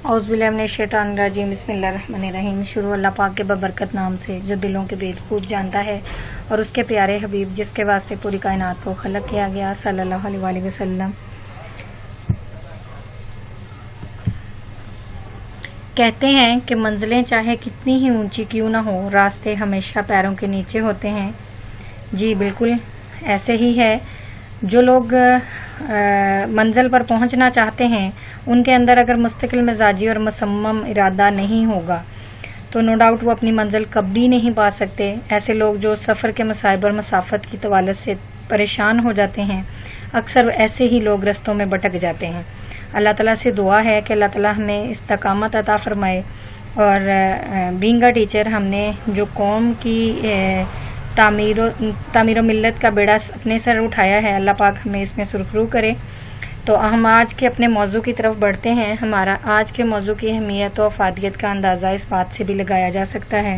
اعوذ باللہ من الشیطان الرجیم، بسم اللہ الرحمن الرحیم۔ شروع اللہ پاک کے ببرکت نام سے جو دلوں کے بھید خوب جانتا ہے، اور اس کے پیارے حبیب جس کے واسطے پوری کائنات کو خلق کیا گیا، صلی اللہ علیہ وآلہ وسلم۔ کہتے ہیں کہ منزلیں چاہے کتنی ہی اونچی کیوں نہ ہو، راستے ہمیشہ پیروں کے نیچے ہوتے ہیں۔ جی بالکل ایسے ہی ہے۔ جو لوگ منزل پر پہنچنا چاہتے ہیں، ان کے اندر اگر مستقل مزاجی اور مصمم ارادہ نہیں ہوگا تو نو ڈاؤٹ وہ اپنی منزل کبھی نہیں پا سکتے۔ ایسے لوگ جو سفر کے مصائب اور مسافت کی طوالت سے پریشان ہو جاتے ہیں، اکثر ایسے ہی لوگ رستوں میں بھٹک جاتے ہیں۔ اللہ تعالیٰ سے دعا ہے کہ اللہ تعالیٰ ہمیں استقامت عطا فرمائے، اور بینگ اے ٹیچر ہم نے جو قوم کی تعمیر و ملت کا بیڑا اپنے سر اٹھایا ہے، اللہ پاک ہمیں اس میں سرخرو کرے۔ تو ہم آج کے اپنے موضوع کی طرف بڑھتے ہیں۔ ہمارا آج کے موضوع کی اہمیت و افادیت کا اندازہ اس بات سے بھی لگایا جا سکتا ہے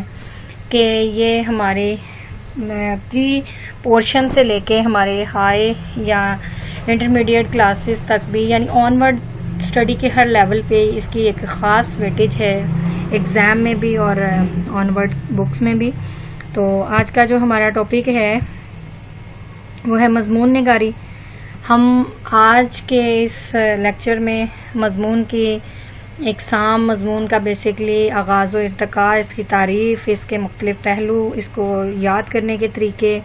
کہ یہ ہمارے پری پورشن سے لے کے ہمارے ہائی یا انٹرمیڈیٹ کلاسز تک بھی، یعنی آن ورڈ اسٹڈی کے ہر لیول پہ اس کی ایک خاص ویٹیج ہے، ایگزام میں بھی اور آن ورڈ بکس میں بھی۔ تو آج کا جو ہمارا ٹاپک ہے وہ ہے مضمون نگاری۔ ہم آج کے اس لیکچر میں مضمون کی اقسام، مضمون کا بیسکلی آغاز و ارتقاء، اس کی تعریف، اس کے مختلف پہلو، اس کو یاد کرنے کے طریقے،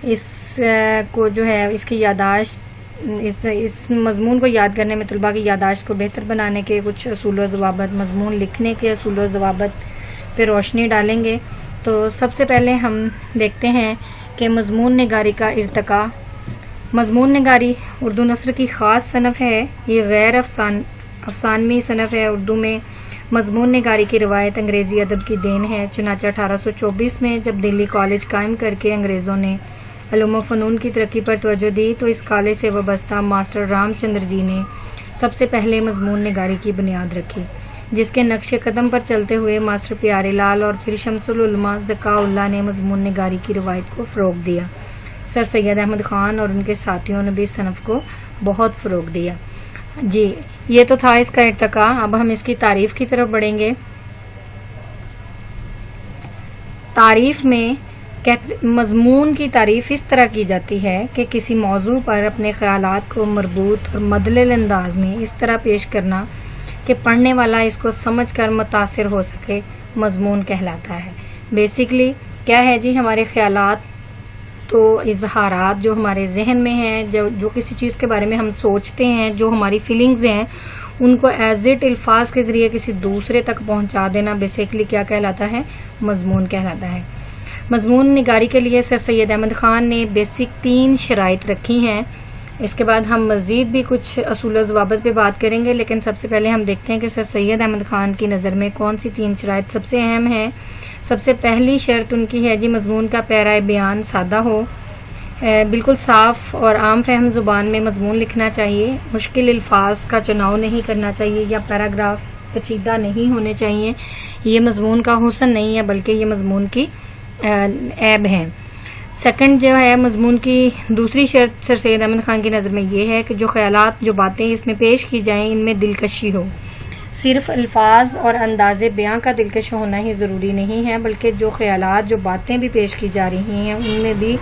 اس کو جو ہے اس کی یادداشت، اس مضمون کو یاد کرنے میں طلباء کی یادداشت کو بہتر بنانے کے کچھ اصول و ضوابط، مضمون لکھنے کے اصول و ضوابط پہ روشنی ڈالیں گے۔ تو سب سے پہلے ہم دیکھتے ہیں کہ مضمون نگاری کا ارتقاء۔ مضمون نگاری اردو نثر کی خاص صنف ہے۔ یہ غیر افسانوی صنف ہے۔ اردو میں مضمون نگاری کی روایت انگریزی ادب کی دین ہے۔ چنانچہ 1824 میں جب دلی کالج قائم کر کے انگریزوں نے علوم و فنون کی ترقی پر توجہ دی تو اس کالج سے وابستہ ماسٹر رام چندر جی نے سب سے پہلے مضمون نگاری کی بنیاد رکھی، جس کے نقش قدم پر چلتے ہوئے ماسٹر پیارے لال اور پھر شمس العلماء ذکاء اللہ نے مضمون نگاری کی روایت کو فروغ دیا۔ سر سید احمد خان اور ان کے ساتھیوں نے بھی اس صنف کو بہت فروغ دیا۔ جی یہ تو تھا اس کا ارتقاء۔ اب ہم اس کی تعریف کی طرف بڑھیں گے۔ تعریف میں مضمون کی تعریف اس طرح کی جاتی ہے کہ کسی موضوع پر اپنے خیالات کو مربوط اور مدلل انداز میں اس طرح پیش کرنا کہ پڑھنے والا اس کو سمجھ کر متاثر ہو سکے، مضمون کہلاتا ہے۔ بیسیکلی کیا ہے جی، ہمارے خیالات تو اظہارات جو ہمارے ذہن میں ہیں، جو کسی چیز کے بارے میں ہم سوچتے ہیں، جو ہماری فیلنگز ہیں، ان کو ایز اٹ الفاظ کے ذریعے کسی دوسرے تک پہنچا دینا بیسیکلی کیا کہلاتا ہے، مضمون کہلاتا ہے۔ مضمون نگاری کے لیے سر سید احمد خان نے بیسک 3 شرائط رکھی ہیں۔ اس کے بعد ہم مزید بھی کچھ اصول و ضوابط پہ بات کریں گے، لیکن سب سے پہلے ہم دیکھتے ہیں کہ سر سید احمد خان کی نظر میں کون سی 3 شرائط سب سے اہم ہیں۔ سب سے پہلی شرط ان کی ہے جی، مضمون کا پیرائے بیان سادہ ہو، بالکل صاف اور عام فہم زبان میں مضمون لکھنا چاہیے، مشکل الفاظ کا چناؤ نہیں کرنا چاہیے، یا پیراگراف پیچیدہ نہیں ہونے چاہیے۔ یہ مضمون کا حسن نہیں ہے بلکہ یہ مضمون کی عیب ہے۔ سیکنڈ جو ہے مضمون کی دوسری شرط سر سید احمد خان کی نظر میں یہ ہے کہ جو خیالات، جو باتیں اس میں پیش کی جائیں، ان میں دلکشی ہو۔ صرف الفاظ اور انداز بیاں کا دلکش ہونا ہی ضروری نہیں ہے، بلکہ جو خیالات، جو باتیں بھی پیش کی جا رہی ہیں، ان میں بھی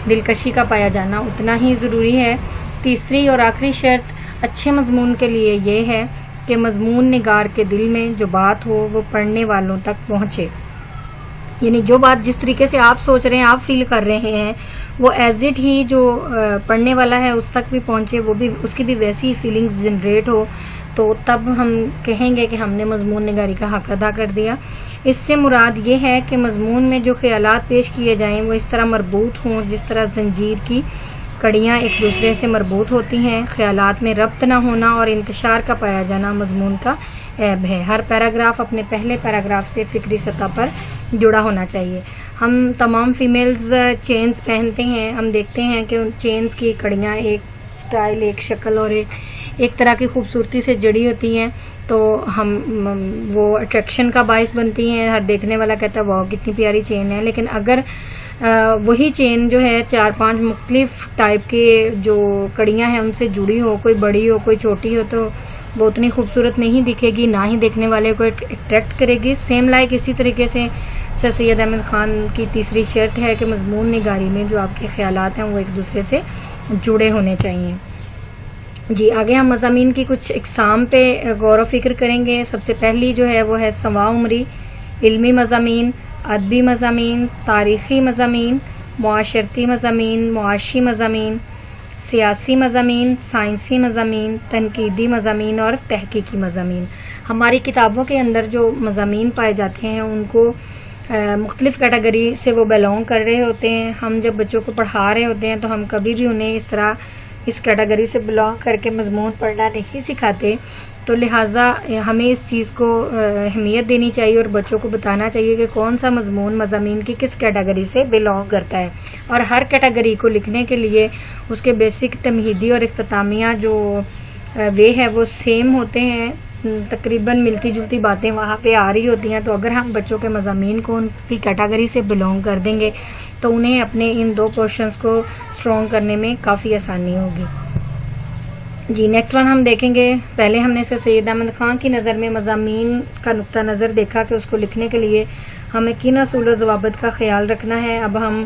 دلکشی کا پایا جانا اتنا ہی ضروری ہے۔ تیسری اور آخری شرط اچھے مضمون کے لیے یہ ہے کہ مضمون نگار کے دل میں جو بات ہو وہ پڑھنے والوں تک پہنچے، یعنی جو بات جس طریقے سے آپ سوچ رہے ہیں، آپ فیل کر رہے ہیں، وہ ایز اٹ ہی جو پڑھنے والا ہے اس تک بھی پہنچے، وہ بھی اس کی بھی ویسی فیلنگز جنریٹ ہو، تو تب ہم کہیں گے کہ ہم نے مضمون نگاری کا حق ادا کر دیا۔ اس سے مراد یہ ہے کہ مضمون میں جو خیالات پیش کیے جائیں وہ اس طرح مربوط ہوں جس طرح زنجیر کی کڑیاں ایک دوسرے سے مربوط ہوتی ہیں۔ خیالات میں ربط نہ ہونا اور انتشار کا پایا جانا مضمون کا عیب ہے۔ ہر پیراگراف اپنے پہلے پیراگراف سے فکری سطح پر جڑا ہونا چاہیے۔ ہم تمام فیمیلز چینز پہنتے ہیں، ہم دیکھتے ہیں کہ ان چینز کی کڑیاں ایک سٹائل، ایک شکل اور ایک طرح کی خوبصورتی سے جڑی ہوتی ہیں، تو ہم وہ اٹریکشن کا باعث بنتی ہیں۔ ہر دیکھنے والا کہتا ہے واہ کتنی پیاری چین ہے، لیکن اگر وہی چین جو ہے 4-5 مختلف ٹائپ کے جو کڑیاں ہیں ان سے جڑی ہو، کوئی بڑی ہو کوئی چھوٹی ہو، تو وہ اتنی خوبصورت نہیں دکھے گی، نہ ہی دیکھنے والے کو اٹریکٹ کرے گی. سیم لائک اسی طریقے سے سر سید احمد خان کی تیسری شرط ہے کہ مضمون نگاری میں جو آپ کے خیالات ہیں وہ ایک دوسرے سے جڑے ہونے چاہیے. جی آگے ہم مضامین کی کچھ اقسام پہ غور و فکر کریں گے. سب سے پہلی جو ہے وہ ہے سوا عمری، علمی مضامین، ادبی مضامین، تاریخی مضامین، معاشرتی مضامین، معاشی مضامین، سیاسی مضامین، سائنسی مضامین، تنقیدی مضامین اور تحقیقی مضامین. ہماری کتابوں کے اندر جو مضامین پائے جاتے ہیں ان کو مختلف کیٹیگری سے وہ بیلونگ کر رہے ہوتے ہیں. ہم جب بچوں کو پڑھا رہے ہوتے ہیں تو ہم کبھی بھی انہیں اس طرح اس کیٹیگری سے بلانگ کر کے مضمون پڑھنا نہیں سکھاتے. تو لہٰذا ہمیں اس چیز کو اہمیت دینی چاہیے اور بچوں کو بتانا چاہیے کہ کون سا مضمون مضامین کی کس کیٹیگری سے بلانگ کرتا ہے. اور ہر کیٹیگری کو لکھنے کے لیے اس کے بیسک تمہیدی اور اختتامیہ جو وے ہے وہ سیم ہوتے ہیں. تقریباً ملتی جلتی باتیں وہاں پہ آ رہی ہوتی ہیں. تو اگر ہم بچوں کے مضامین کو ان کی کیٹیگری سے بلانگ کر دیں گے تو انہیں اپنے ان دو پورشنز کو اسٹرانگ کرنے میں کافی آسانی ہوگی. جی نیکسٹ ون ہم دیکھیں گے. پہلے ہم نے سر سید احمد خان کی نظر میں مضامین کا نقطہ نظر دیکھا کہ اس کو لکھنے کے لیے ہمیں کن اصول و ضوابط کا خیال رکھنا ہے. اب ہم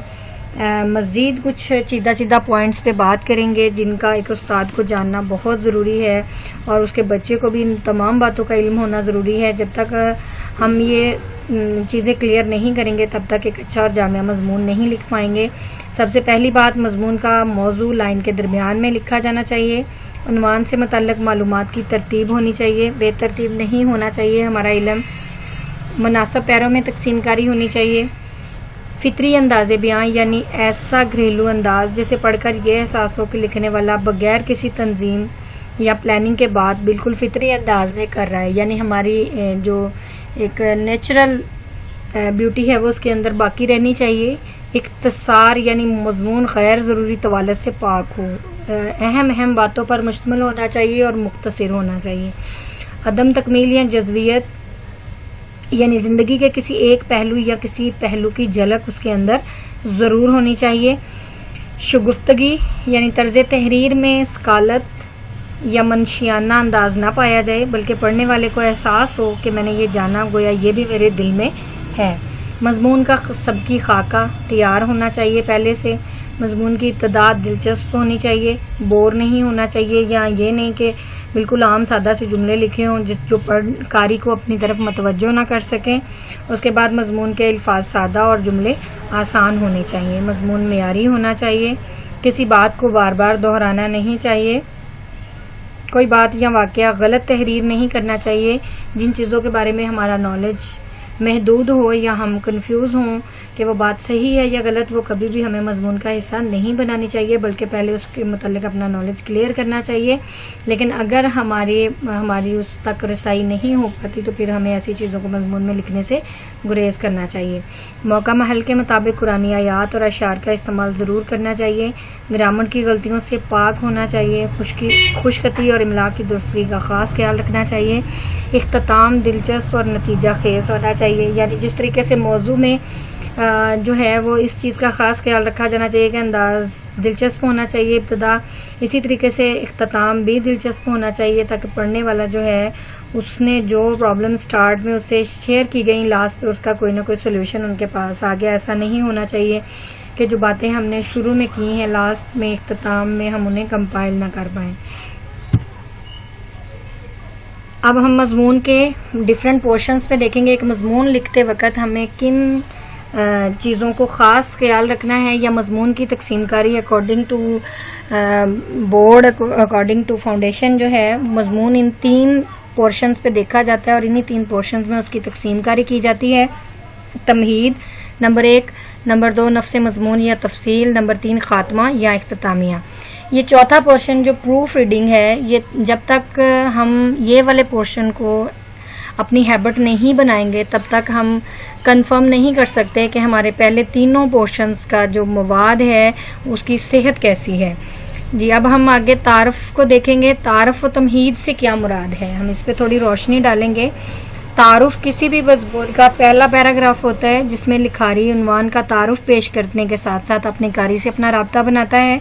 مزید کچھ چیدہ پوائنٹس پہ بات کریں گے جن کا ایک استاد کو جاننا بہت ضروری ہے اور اس کے بچے کو بھی ان تمام باتوں کا علم ہونا ضروری ہے. جب تک ہم یہ چیزیں کلیئر نہیں کریں گے تب تک ایک اچھا اور جامع مضمون نہیں لکھ پائیں گے. سب سے پہلی بات، مضمون کا موضوع لائن کے درمیان میں لکھا جانا چاہیے. عنوان سے متعلق معلومات کی ترتیب ہونی چاہیے، بے ترتیب نہیں ہونا چاہیے ہمارا علم. مناسب پیروں میں تقسیم کاری ہونی چاہیے. فطری انداز بیان یعنی ایسا گھریلو انداز جسے پڑھ کر یہ احساس ہو کہ لکھنے والا بغیر کسی تنظیم یا پلاننگ کے بعد بالکل فطری انداز میں کر رہا ہے. یعنی ہماری جو ایک نیچرل بیوٹی ہے وہ اس کے اندر باقی رہنی چاہیے. اختصار یعنی مضمون غیر ضروری طوالت سے پاک ہو، اہم باتوں پر مشتمل ہونا چاہیے اور مختصر ہونا چاہیے. عدم تکمیل یا جزویت یعنی زندگی کے کسی ایک پہلو یا کسی پہلو کی جھلک اس کے اندر ضرور ہونی چاہیے. شگفتگی یعنی طرز تحریر میں اسکالت یا منشیانہ انداز نہ پایا جائے بلکہ پڑھنے والے کو احساس ہو کہ میں نے یہ جانا گویا یہ بھی میرے دل میں ہے. مضمون کا سبکی خاکہ تیار ہونا چاہیے پہلے سے. مضمون کی ابتدا دلچسپ ہونی چاہیے، بور نہیں ہونا چاہیے، یا یہ نہیں کہ بالکل عام سادہ سے جملے لکھے ہوں جو قاری کو اپنی طرف متوجہ نہ کر سکیں. اس کے بعد مضمون کے الفاظ سادہ اور جملے آسان ہونے چاہیے. مضمون معیاری ہونا چاہیے، کسی بات کو بار بار دہرانا نہیں چاہیے. کوئی بات یا واقعہ غلط تحریر نہیں کرنا چاہیے. جن چیزوں کے بارے میں ہمارا نالج محدود ہو یا ہم کنفیوز ہوں کہ وہ بات صحیح ہے یا غلط، وہ کبھی بھی ہمیں مضمون کا حصہ نہیں بنانی چاہیے بلکہ پہلے اس کے متعلق اپنا نالج کلیئر کرنا چاہیے. لیکن اگر ہماری اس تک رسائی نہیں ہو پاتی تو پھر ہمیں ایسی چیزوں کو مضمون میں لکھنے سے گریز کرنا چاہیے. موقع محل کے مطابق قرآنی آیات اور اشعار کا استعمال ضرور کرنا چاہیے. گرامر کی غلطیوں سے پاک ہونا چاہیے. خوش خطی اور املا کی درستگی کا خاص خیال رکھنا چاہیے. اختتام دلچسپ اور نتیجہ خیز ہونا چاہیے. یعنی جس طریقے سے موضوع میں جو ہے وہ اس چیز کا خاص خیال رکھا جانا چاہیے کہ انداز دلچسپ ہونا چاہیے ابتدا، اسی طریقے سے اختتام بھی دلچسپ ہونا چاہیے تاکہ پڑھنے والا جو ہے اس نے جو پرابلم سٹارٹ میں اس سے شیئر کی گئی لاسٹ پہ اس کا کوئی نہ کوئی سولوشن ان کے پاس آ گیا. ایسا نہیں ہونا چاہیے کہ جو باتیں ہم نے شروع میں کی ہیں لاسٹ میں اختتام میں ہم انہیں کمپائل نہ کر پائیں. اب ہم مضمون کے ڈیفرنٹ پورشنز پہ دیکھیں گے. ایک مضمون لکھتے وقت ہمیں کن چیزوں کو خاص خیال رکھنا ہے یا مضمون کی تقسیم کاری according to board according to foundation جو ہے مضمون ان 3 پورشنز پہ دیکھا جاتا ہے اور انہی 3 پورشنز میں اس کی تقسیم کاری کی جاتی ہے. تمہید نمبر 1، نمبر 2 نفس مضمون یا تفصیل، نمبر 3 خاتمہ یا اختتامیہ. یہ چوتھا پورشن جو پروف ریڈنگ ہے، یہ جب تک ہم یہ والے پورشن کو اپنی ہیبٹ نہیں بنائیں گے تب تک ہم کنفرم نہیں کر سکتے کہ ہمارے پہلے تینوں پورشنز کا جو مواد ہے اس کی صحت کیسی ہے. جی اب ہم آگے تعارف کو دیکھیں گے. تعارف و تمہید سے کیا مراد ہے، ہم اس پہ تھوڑی روشنی ڈالیں گے. تعارف کسی بھی مضمون کا پہلا پیراگراف ہوتا ہے جس میں لکھاری عنوان کا تعارف پیش کرنے کے ساتھ ساتھ اپنی قاری سے اپنا رابطہ بناتا ہے.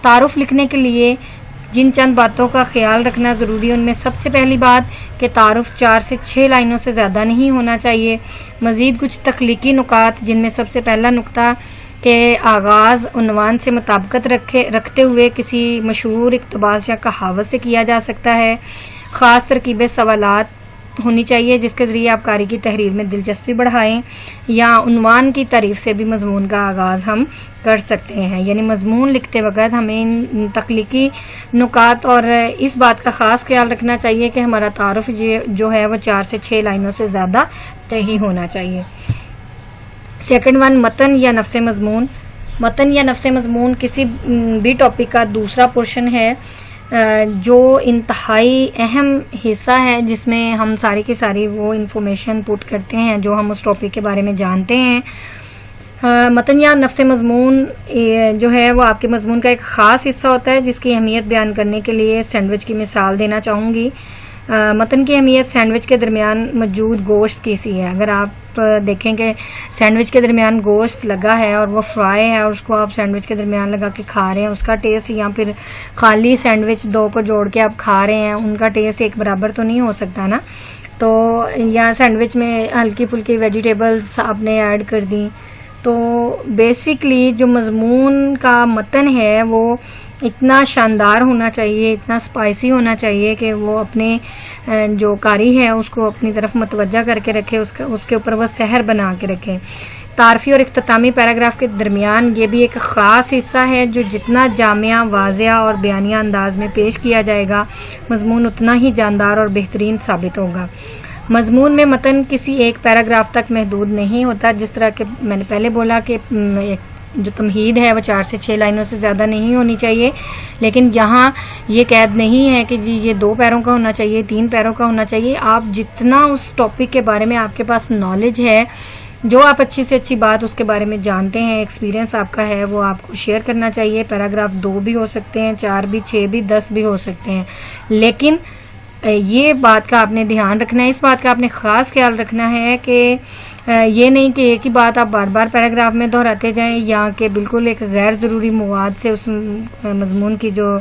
تعارف لکھنے کے لیے جن چند باتوں کا خیال رکھنا ضروری ہے ان میں سب سے پہلی بات کہ تعارف 4 سے 6 لائنوں سے زیادہ نہیں ہونا چاہیے. مزید کچھ تخلیقی نکات، جن میں سب سے پہلا نقطہ کہ آغاز عنوان سے مطابقت رکھتے ہوئے کسی مشہور اقتباس یا کہاوت سے کیا جا سکتا ہے. خاص ترکیب سوالات ہونی چاہیے جس کے ذریعے آپ قاری کی تحریر میں دلچسپی بڑھائیں، یا عنوان کی تعریف سے بھی مضمون کا آغاز ہم کر سکتے ہیں. یعنی مضمون لکھتے وقت ہمیں ان تخلیقی نکات اور اس بات کا خاص خیال رکھنا چاہیے کہ ہمارا تعارف جو ہے وہ 4 سے 6 لائنوں سے زیادہ نہیں ہونا چاہیے. سیکنڈ ون، متن یا نفس مضمون. متن یا نفس مضمون کسی بھی ٹاپک کا دوسرا پورشن ہے جو انتہائی اہم حصہ ہے جس میں ہم ساری کی ساری وہ انفارمیشن پٹ کرتے ہیں جو ہم اس ٹاپک کے بارے میں جانتے ہیں. متن یا نفس مضمون جو ہے وہ آپ کے مضمون کا ایک خاص حصہ ہوتا ہے جس کی اہمیت بیان کرنے کے لیے سینڈوچ کی مثال دینا چاہوں گی. متن کی اہمیت سینڈوچ کے درمیان موجود گوشت کی سی ہے. اگر آپ دیکھیں کہ سینڈوچ کے درمیان گوشت لگا ہے اور وہ فرائی ہے اور اس کو آپ سینڈوچ کے درمیان لگا کے کھا رہے ہیں، اس کا ٹیسٹ یا پھر خالی سینڈوچ دو کو جوڑ کے آپ کھا رہے ہیں، ان کا ٹیسٹ ایک برابر تو نہیں ہو سکتا نا. تو یا سینڈوچ میں ہلکی پھلکی ویجیٹیبلز آپ نے ایڈ کر دیں. تو بیسکلی جو مضمون کا متن ہے وہ اتنا شاندار ہونا چاہیے، اتنا اسپائسی ہونا چاہیے کہ وہ اپنے جو قاری ہے اس کو اپنی طرف متوجہ کر کے رکھے، اس کے اوپر وہ سحر بنا کے رکھے. تعارفی اور اختتامی پیراگراف کے درمیان یہ بھی ایک خاص حصہ ہے جو جتنا جامع، واضح اور بیانیہ انداز میں پیش کیا جائے گا مضمون اتنا ہی جاندار اور بہترین ثابت ہوگا. مضمون میں متن کسی ایک پیراگراف تک محدود نہیں ہوتا، جس طرح کہ میں نے پہلے بولا کہ جو تمہید ہے وہ 4 سے 6 لائنوں سے زیادہ نہیں ہونی چاہیے، لیکن یہاں یہ قید نہیں ہے کہ جی یہ 2 پیروں کا ہونا چاہیے، 3 پیروں کا ہونا چاہیے. آپ جتنا اس ٹاپک کے بارے میں آپ کے پاس نالج ہے، جو آپ اچھی سے اچھی بات اس کے بارے میں جانتے ہیں، ایکسپیرینس آپ کا ہے، وہ آپ کو شیئر کرنا چاہیے. پیراگراف 2 بھی ہو سکتے ہیں، 4 بھی، 6 بھی، 10 بھی ہو سکتے ہیں، لیکن یہ بات کا آپ نے دھیان رکھنا ہے، اس بات کا آپ نے خاص خیال رکھنا ہے کہ یہ نہیں کہ ایک ہی بات آپ بار بار پیراگراف میں دہراتے جائیں، یا کہ بالکل ایک غیر ضروری مواد سے اس مضمون کی جو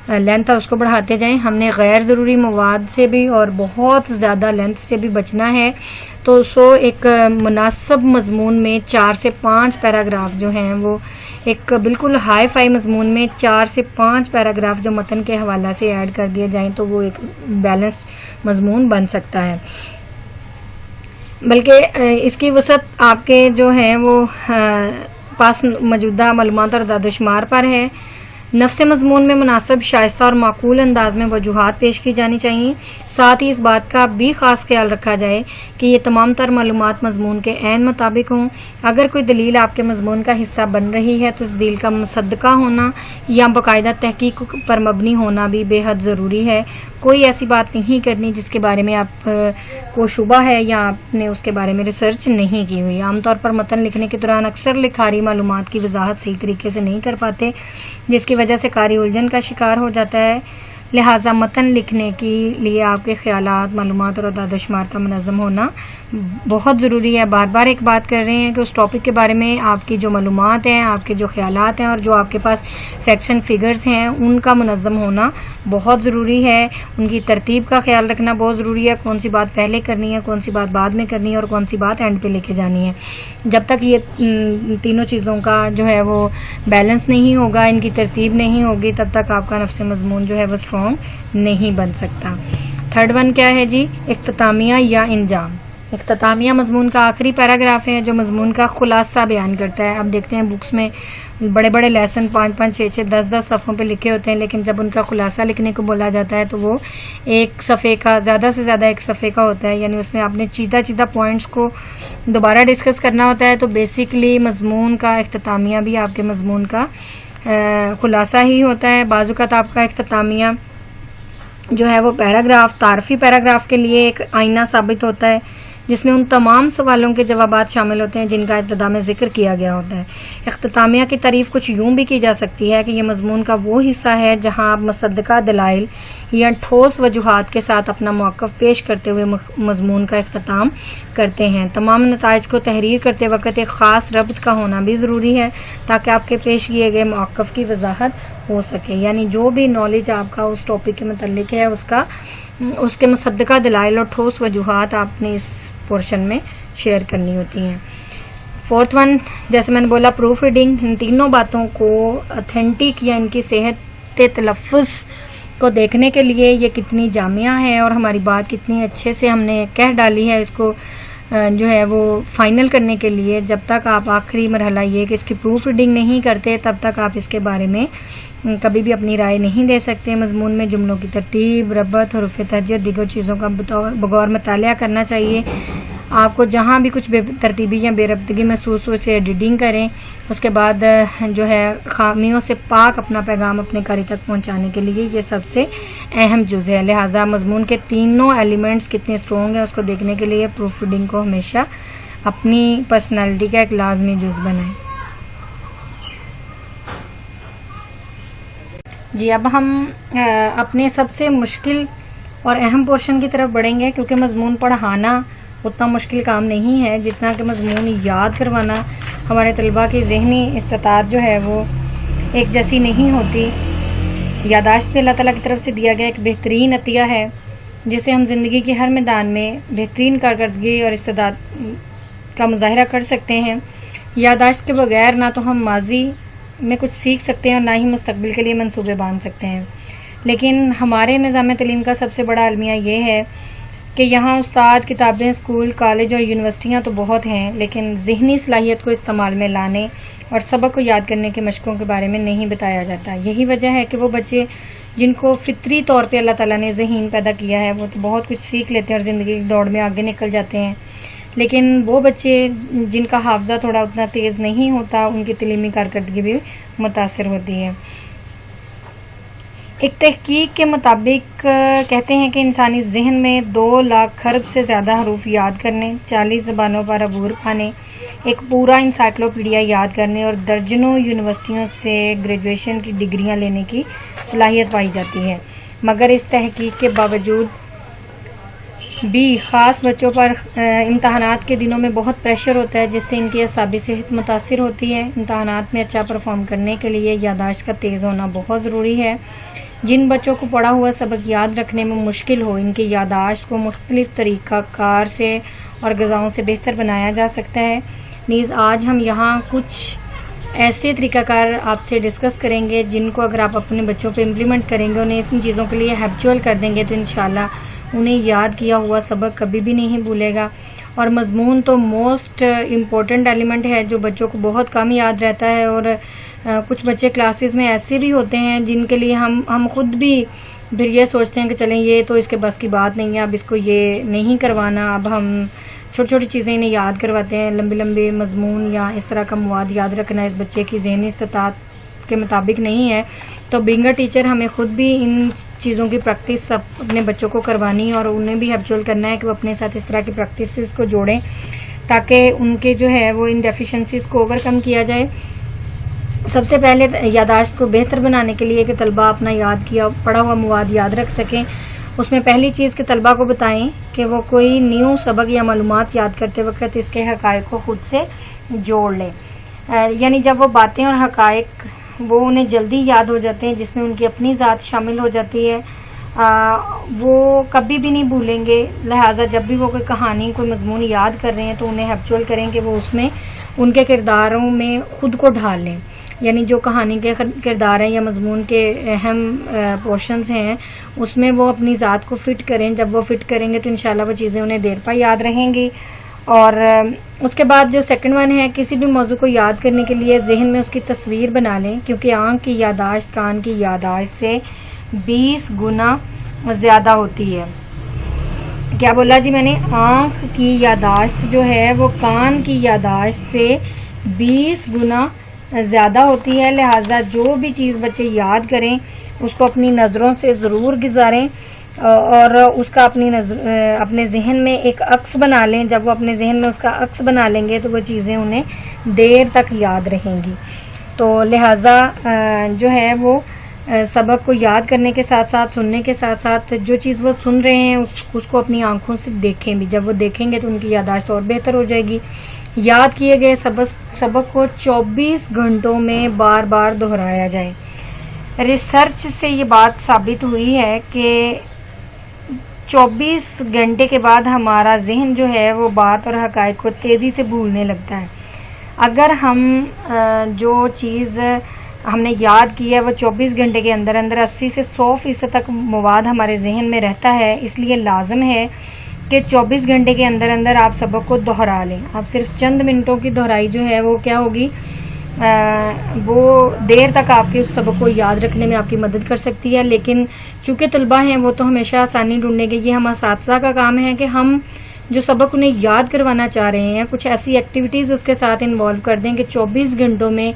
لینتھ ہے اس کو بڑھاتے جائیں. ہم نے غیر ضروری مواد سے بھی اور بہت زیادہ لینتھ سے بھی بچنا ہے. تو ایک مناسب مضمون میں 4 سے 5 پیراگراف جو ہیں وہ ایک بالکل ہائی فائی مضمون میں 4 سے 5 پیراگراف جو متن کے حوالہ سے ایڈ کر دیے جائیں تو وہ ایک بیلنسڈ مضمون بن سکتا ہے. بلکہ اس کی وسعت آپ کے جو ہیں وہ پاس موجودہ معلومات اور اعداد و شمار پر ہے. نفس مضمون میں مناسب، شائستہ اور معقول انداز میں وجوہات پیش کی جانی چاہیے. ساتھ ہی اس بات کا بھی خاص خیال رکھا جائے کہ یہ تمام تر معلومات مضمون کے عین مطابق ہوں. اگر کوئی دلیل آپ کے مضمون کا حصہ بن رہی ہے تو اس دلیل کا مصدقہ ہونا یا باقاعدہ تحقیق پر مبنی ہونا بھی بے حد ضروری ہے. کوئی ایسی بات نہیں کرنی جس کے بارے میں آپ کو شبہ ہے یا آپ نے اس کے بارے میں ریسرچ نہیں کی ہوئی. عام طور پر متن لکھنے کے دوران اکثر لکھاری معلومات کی وضاحت صحیح طریقے سے نہیں کر پاتے، جس کی وجہ سے قاری الجھن کا شکار ہو جاتا ہے. لہٰذا متن لکھنے کے لیے آپ کے خیالات، معلومات اور اعداد و شمار کا منظم ہونا بہت ضروری ہے. بار بار ایک بات کر رہے ہیں کہ اس ٹاپک کے بارے میں آپ کی جو معلومات ہیں، آپ کے جو خیالات ہیں اور جو آپ کے پاس فیکٹس اینڈ فگرز ہیں ان کا منظم ہونا بہت ضروری ہے. ان کی ترتیب کا خیال رکھنا بہت ضروری ہے، کون سی بات پہلے کرنی ہے، کون سی بات بعد میں کرنی ہے اور کون سی بات اینڈ پہ لے کے جانی ہے. جب تک یہ تینوں چیزوں کا جو ہے وہ بیلنس نہیں ہوگا، ان کی ترتیب نہیں ہوگی، تب تک آپ کا نفس مضمون جو ہے وہ اسٹرانگ نہیں بن سکتا. تھرڈ ون کیا ہے جی؟ اختتامیہ یا انجام. اختتامیہ مضمون کا آخری پیراگراف ہے جو مضمون کا خلاصہ بیان کرتا ہے. اب دیکھتے ہیں بکس میں بڑے بڑے لیسن 5-5، 6-6، 10-10 صفحوں پہ لکھے ہوتے ہیں، لیکن جب ان کا خلاصہ لکھنے کو بولا جاتا ہے تو وہ ایک صفحے کا، زیادہ سے زیادہ ایک صفحے کا ہوتا ہے. یعنی اس میں آپ نے چیدہ پوائنٹس کو دوبارہ ڈسکس کرنا ہوتا ہے. تو بیسکلی مضمون کا اختتامیہ بھی آپ کے مضمون کا خلاصہ ہی ہوتا ہے. بعض اوقات آپ کا اختتامیہ جو ہے وہ پیراگراف، تعارفی پیراگراف کے لیے ایک آئینہ ثابت ہوتا ہے، جس میں ان تمام سوالوں کے جوابات شامل ہوتے ہیں جن کا ابتدا میں ذکر کیا گیا ہوتا ہے۔ اختتامیہ کی تعریف کچھ یوں بھی کی جا سکتی ہے کہ یہ مضمون کا وہ حصہ ہے جہاں آپ مصدقہ دلائل یا ٹھوس وجوہات کے ساتھ اپنا موقف پیش کرتے ہوئے مضمون کا اختتام کرتے ہیں۔ تمام نتائج کو تحریر کرتے وقت ایک خاص ربط کا ہونا بھی ضروری ہے تاکہ آپ کے پیش کیے گئے موقف کی وضاحت ہو سکے، یعنی جو بھی نالج آپ کا اس ٹاپک کے متعلق ہے اس کے مصدقہ دلائل اور ٹھوس وجوہات آپ نے اس پورشن میں شیئر کرنی ہوتی ہیں۔ فورتھ ون، جیسے میں نے بولا پروف ریڈنگ، ان تینوں باتوں کو اتھینٹک یا ان کی صحت تلفظ کو دیکھنے کے لیے یہ کتنی جامعہ ہے اور ہماری بات کتنی اچھے سے ہم نے کہہ ڈالی ہے، اس کو جو ہے وہ فائنل کرنے کے لیے جب تک آپ آخری مرحلہ یہ کہ اس کی پروف ریڈنگ نہیں کرتے تب تک آپ اس کے بارے میں کبھی بھی اپنی رائے نہیں دے سکتے۔ مضمون میں جملوں کی ترتیب، ربط، حروف تہجد، دیگر چیزوں کا بغور مطالعہ کرنا چاہیے۔ آپ کو جہاں بھی کچھ بے ترتیبی یا بے ربطگی محسوس ہو اسے ایڈیٹنگ کریں، اس کے بعد جو ہے خامیوں سے پاک اپنا پیغام اپنے قاری تک پہنچانے کے لیے یہ سب سے اہم جز ہے۔ لہٰذا مضمون کے تینوں ایلیمنٹس کتنے اسٹرانگ ہیں اس کو دیکھنے کے لیے پروف ریڈنگ کو ہمیشہ اپنی پرسنالٹی کا ایک لازمی جز بنائیں۔ جی اب ہم اپنے سب سے مشکل اور اہم پورشن کی طرف بڑھیں گے، کیونکہ مضمون پڑھانا اتنا مشکل کام نہیں ہے جتنا کہ مضمون یاد کروانا۔ ہمارے طلباء کی ذہنی استطاعت جو ہے وہ ایک جیسی نہیں ہوتی۔ یادداشت اللہ تعالیٰ کی طرف سے دیا گیا ایک بہترین عطیہ ہے جسے ہم زندگی کے ہر میدان میں بہترین کارکردگی اور استعداد کا مظاہرہ کر سکتے ہیں۔ یادداشت کے بغیر نہ تو ہم ماضی میں کچھ سیکھ سکتے ہیں اور نہ ہی مستقبل کے لیے منصوبے باندھ سکتے ہیں، لیکن ہمارے نظام تعلیم کا سب سے بڑا المیہ یہ ہے کہ یہاں استاد، کتابیں، اسکول، کالج اور یونیورسٹیاں تو بہت ہیں، لیکن ذہنی صلاحیت کو استعمال میں لانے اور سبق کو یاد کرنے کے مشقوں کے بارے میں نہیں بتایا جاتا۔ یہی وجہ ہے کہ وہ بچے جن کو فطری طور پہ اللہ تعالیٰ نے ذہین پیدا کیا ہے وہ تو بہت کچھ سیکھ لیتے ہیں اور زندگی کی دوڑ میں آگے نکل جاتے ہیں، لیکن وہ بچے جن کا حافظہ تھوڑا اتنا تیز نہیں ہوتا ان کی تعلیمی کارکردگی بھی متاثر ہوتی ہے۔ ایک تحقیق کے مطابق کہتے ہیں کہ انسانی ذہن میں 2 لاکھ خرب سے زیادہ حروف یاد کرنے، 40 زبانوں پر عبور پانے، ایک پورا انسائکلوپیڈیا یاد کرنے اور درجنوں یونیورسٹیوں سے گریجویشن کی ڈگریاں لینے کی صلاحیت پائی جاتی ہے۔ مگر اس تحقیق کے باوجود بھی خاص بچوں پر امتحانات کے دنوں میں بہت پریشر ہوتا ہے جس سے ان کی اعصابی صحت متاثر ہوتی ہے۔ امتحانات میں اچھا پرفارم کرنے کے لیے یادداشت کا تیز ہونا بہت ضروری ہے۔ جن بچوں کو پڑھا ہوا سبق یاد رکھنے میں مشکل ہو ان کی یادداشت کو مختلف طریقہ کار سے اور غذاؤں سے بہتر بنایا جا سکتا ہے۔ نیز آج ہم یہاں کچھ ایسے طریقہ کار آپ سے ڈسکس کریں گے جن کو اگر آپ اپنے بچوں پہ امپلیمنٹ کریں گے، انہیں ان چیزوں کے لیے ہیبچول کر دیں گے تو انشاءاللہ انہیں یاد کیا ہوا سبق کبھی بھی نہیں بھولے گا۔ اور مضمون تو موسٹ امپورٹنٹ ایلیمنٹ ہے جو بچوں کو بہت کم یاد رہتا ہے، اور کچھ بچے کلاسز میں ایسے بھی ہوتے ہیں جن کے لیے ہم خود بھی پھر یہ سوچتے ہیں کہ چلیں یہ تو اس کے بس کی بات نہیں ہے، اب اس کو یہ نہیں کروانا، اب ہم چھوٹی چھوٹی چیزیں انہیں یاد کرواتے ہیں۔ لمبے لمبے مضمون یا اس طرح کا مواد یاد رکھنا اس بچے کی ذہنی استطاعت کے مطابق نہیں ہے، تو بینگ اے ٹیچر ہمیں خود بھی ان چیزوں کی پریکٹس اپنے بچوں کو کروانی اور انہیں بھی ہیبچول کرنا ہے کہ وہ اپنے ساتھ اس طرح کی پریکٹسز کو جوڑیں تاکہ ان کے جو ہے وہ ان ڈیفیشنسیز کو اوور کم کیا جائے۔ سب سے پہلے یادداشت کو بہتر بنانے کے لیے کہ طلباء اپنا یاد کیا پڑھا ہوا مواد یاد رکھ سکیں، اس میں پہلی چیز کہ طلباء کو بتائیں کہ وہ کوئی نیو سبق یا معلومات یاد کرتے وقت اس کے حقائق کو خود سے جوڑ لیں، یعنی جب وہ باتیں اور حقائق وہ انہیں جلدی یاد ہو جاتے ہیں جس میں ان کی اپنی ذات شامل ہو جاتی ہے، وہ کبھی بھی نہیں بھولیں گے۔ لہٰذا جب بھی وہ کوئی کہانی کوئی مضمون یاد کر رہے ہیں تو انہیں ہیبچول کریں کہ وہ اس میں ان کے کرداروں میں خود کو ڈھال لیں، یعنی جو کہانی کے کردار ہیں یا مضمون کے اہم پورشنز ہیں اس میں وہ اپنی ذات کو فٹ کریں۔ جب وہ فٹ کریں گے تو انشاءاللہ وہ چیزیں انہیں دیر پا یاد رہیں گی۔ اور اس کے بعد جو سیکنڈ ون ہے، کسی بھی موضوع کو یاد کرنے کے لیے ذہن میں اس کی تصویر بنا لیں، کیونکہ آنکھ کی یادداشت کان کی یادداشت سے 20 گنا زیادہ ہوتی ہے۔ کیا بولا جی میں نے؟ آنکھ کی یادداشت جو ہے وہ کان کی یادداشت سے 20 گنا زیادہ ہوتی ہے، لہٰذا جو بھی چیز بچے یاد کریں اس کو اپنی نظروں سے ضرور گزاریں۔ اور اس کا اپنے ذہن میں ایک عکس بنا لیں. جب وہ اپنے ذہن میں اس کا عکس بنا لیں گے تو وہ چیزیں انہیں دیر تک یاد رہیں گی. تو لہٰذا جو ہے وہ سبق کو یاد کرنے کے ساتھ ساتھ سننے کے ساتھ ساتھ جو چیز وہ سن رہے ہیں اس کو اپنی آنکھوں سے دیکھیں بھی. جب وہ دیکھیں گے تو ان کی یادداشت اور بہتر ہو جائے گی. یاد کیے گئے سبق کو 24 گھنٹوں میں بار بار دہرایا جائے. ریسرچ سے یہ بات ثابت ہوئی ہے کہ 24 گھنٹے کے بعد ہمارا ذہن جو ہے وہ بات اور حقائق کو تیزی سے بھولنے لگتا ہے. اگر ہم جو چیز ہم نے یاد کی ہے وہ 24 گھنٹے کے اندر 80 سے 100% تک مواد ہمارے ذہن میں رہتا ہے، اس لیے لازم ہے کہ 24 گھنٹے کے اندر آپ سبق کو دہرا لیں. آپ صرف چند منٹوں کی دہرائی جو ہے وہ کیا ہوگی، وہ دیر تک آپ کے اس سبق کو یاد رکھنے میں آپ کی مدد کر سکتی ہے. لیکن چونکہ طلباء ہیں وہ تو ہمیشہ آسانی ڈھونڈنے کے، یہ ہم اساتذہ کا کام ہے کہ ہم جو سبق انہیں یاد کروانا چاہ رہے ہیں کچھ ایسی ایکٹیویٹیز اس کے ساتھ انوالو کر دیں کہ 24 گھنٹوں میں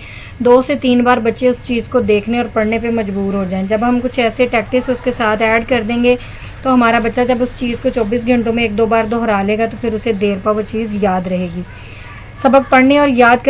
2 سے 3 بار بچے اس چیز کو دیکھنے اور پڑھنے پہ مجبور ہو جائیں. جب ہم کچھ ایسے ٹیکٹکس اس کے ساتھ ایڈ کر دیں گے تو ہمارا بچہ جب اس چیز کو 24 گھنٹوں میں 1-2 بار دہرا لے گا تو پھر اسے دیر پا وہ چیز یاد رہے گی. سبق پڑھنے اور یاد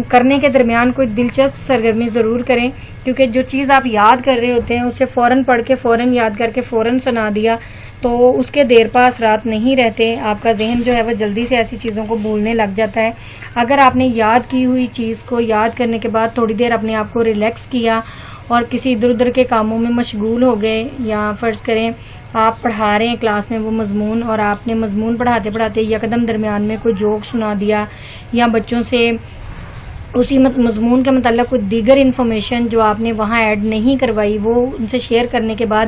کرنے کے درمیان کوئی دلچسپ سرگرمی ضرور کریں، کیونکہ جو چیز آپ یاد کر رہے ہوتے ہیں اسے فوراً پڑھ کے فوراً یاد کر کے فوراً سنا دیا تو اس کے دیر پا اثرات نہیں رہتے. آپ کا ذہن جو ہے وہ جلدی سے ایسی چیزوں کو بھولنے لگ جاتا ہے. اگر آپ نے یاد کی ہوئی چیز کو یاد کرنے کے بعد تھوڑی دیر اپنے آپ کو ریلیکس کیا اور کسی ادھر ادھر کے کاموں میں مشغول ہو گئے، یا فرض کریں آپ پڑھا رہے ہیں کلاس میں وہ مضمون اور آپ نے مضمون پڑھاتے پڑھاتے یکدم درمیان میں کوئی جوک سنا دیا یا بچوں سے اسی مضمون کے متعلق کوئی دیگر انفارمیشن جو آپ نے وہاں ایڈ نہیں کروائی وہ ان سے شیئر کرنے کے بعد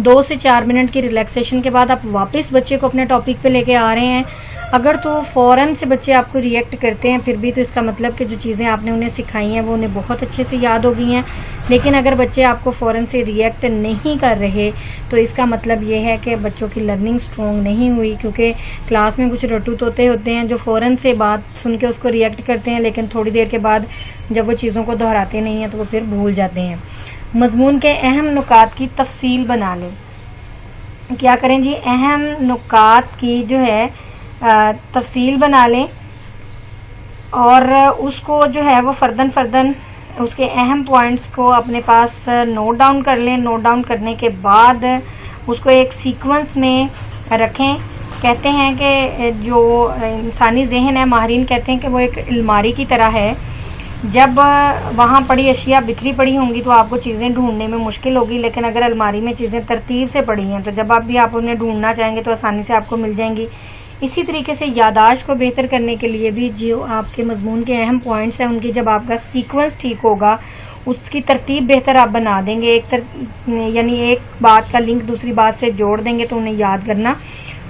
2 سے 4 منٹ کی ریلیکسیشن کے بعد آپ واپس بچے کو اپنے ٹاپک پہ لے کے آ رہے ہیں، اگر تو فوراً سے بچے آپ کو ریئیکٹ کرتے ہیں پھر بھی تو اس کا مطلب کہ جو چیزیں آپ نے انہیں سکھائی ہیں وہ انہیں بہت اچھے سے یاد ہو گئی ہیں. لیکن اگر بچے آپ کو فوراً سے ریئیکٹ نہیں کر رہے تو اس کا مطلب یہ ہے کہ بچوں کی لرننگ سٹرونگ نہیں ہوئی، کیونکہ کلاس میں کچھ رٹو طوطے ہوتے ہیں جو فوراً سے بات سن کے اس کو ریئیکٹ کرتے ہیں لیکن تھوڑی دیر کے بعد جب وہ چیزوں کو دہراتے نہیں ہیں تو وہ پھر بھول جاتے ہیں. مضمون کے اہم نکات کی تفصیل بنا لیں. کیا کریں جی، اہم نکات کی جو ہے تفصیل بنا لیں اور اس کو جو ہے وہ فرداً اس کے اہم پوائنٹس کو اپنے پاس نوٹ ڈاؤن کر لیں. نوٹ ڈاؤن کرنے کے بعد اس کو ایک سیکوینس میں رکھیں. کہتے ہیں کہ جو انسانی ذہن ہے، ماہرین کہتے ہیں کہ وہ ایک الماری کی طرح ہے. جب وہاں پڑی اشیاء بکھری پڑی ہوں گی تو آپ کو چیزیں ڈھونڈنے میں مشکل ہوگی، لیکن اگر الماری میں چیزیں ترتیب سے پڑی ہیں تو جب آپ انہیں ڈھونڈنا چاہیں گے تو آسانی سے آپ کو مل جائیں گی. اسی طریقے سے یادداشت کو بہتر کرنے کے لیے بھی جو آپ کے مضمون کے اہم پوائنٹس ہیں ان کی جب آپ کا سیکوینس ٹھیک ہوگا، اس کی ترتیب بہتر آپ بنا دیں گے، یعنی ایک بات کا لنک دوسری بات سے جوڑ دیں گے تو انہیں یاد کرنا